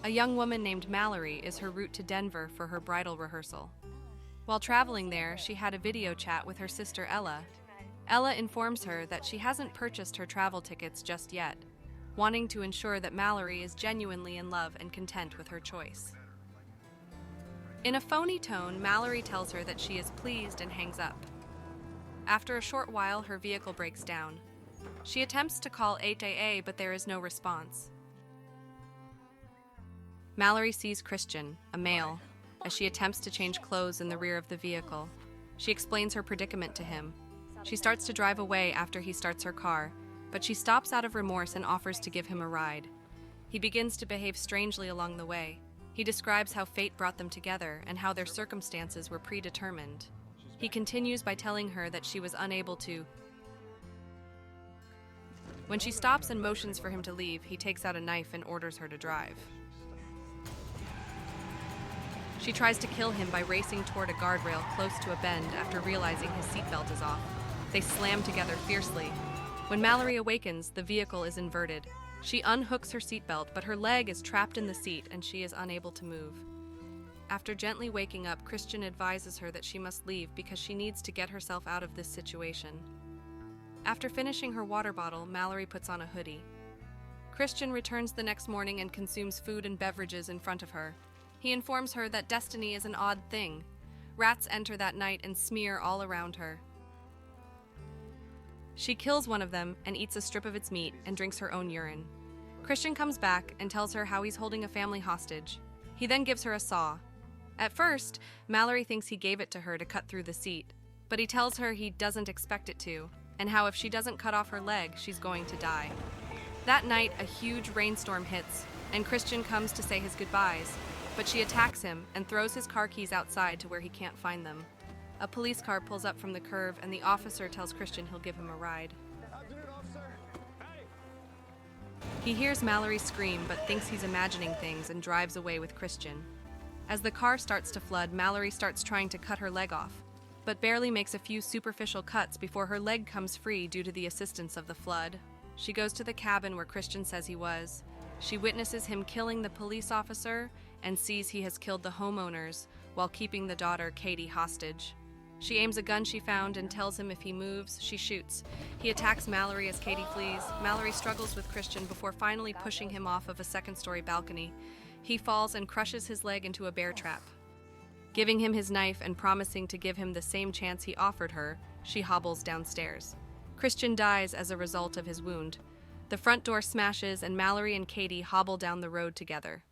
A young woman named Mallory is her route to Denver for her bridal rehearsal. While traveling there, she had a video chat with her sister Ella. Ella informs her that she hasn't purchased her travel tickets just yet, wanting to ensure that Mallory is genuinely in love and content with her choice. In a phony tone, Mallory tells her that she is pleased and hangs up. After a short while, her vehicle breaks down. She attempts to call 8AA, but there is no response. Mallory sees Christian, a male, as she attempts to change clothes in the rear of the vehicle. She explains her predicament to him. She starts to drive away after he starts her car, but she stops out of remorse and offers to give him a ride. He begins to behave strangely along the way. He describes how fate brought them together and how their circumstances were predetermined. He continues by telling her that she was unable to. When she stops and motions for him to leave, he takes out a knife and orders her to drive. She tries to kill him by racing toward a guardrail close to a bend after realizing his seatbelt is off. They slam together fiercely. When Mallory awakens, the vehicle is inverted. She unhooks her seatbelt, but her leg is trapped in the seat and she is unable to move. After gently waking up, Christian advises her that she must leave because she needs to get herself out of this situation. After finishing her water bottle, Mallory puts on a hoodie. Christian returns the next morning and consumes food and beverages in front of her. He informs her that destiny is an odd thing. Rats enter that night and smear all around her. She kills one of them and eats a strip of its meat and drinks her own urine. Christian comes back and tells her how he's holding a family hostage. He then gives her a saw. At first, Mallory thinks he gave it to her to cut through the seat, but he tells her he doesn't expect it to, and how if she doesn't cut off her leg, she's going to die. That night, a huge rainstorm hits, and Christian comes to say his goodbyes, but she attacks him and throws his car keys outside to where he can't find them. A police car pulls up from the curve, and the officer tells Christian he'll give him a ride. He hears Mallory scream but thinks he's imagining things and drives away with Christian. As the car starts to flood, Mallory starts trying to cut her leg off, but barely makes a few superficial cuts before her leg comes free due to the assistance of the flood. She goes to the cabin where Christian says he was. She witnesses him killing the police officer and sees he has killed the homeowners while keeping the daughter, Katie, hostage. She aims a gun she found and tells him if he moves, she shoots. He attacks Mallory as Katie flees. Mallory struggles with Christian before finally pushing him off of a second-story balcony. He falls and crushes his leg into a bear trap. Giving him his knife and promising to give him the same chance he offered her, she hobbles downstairs. Christian dies as a result of his wound. The front door smashes and Mallory and Katie hobble down the road together.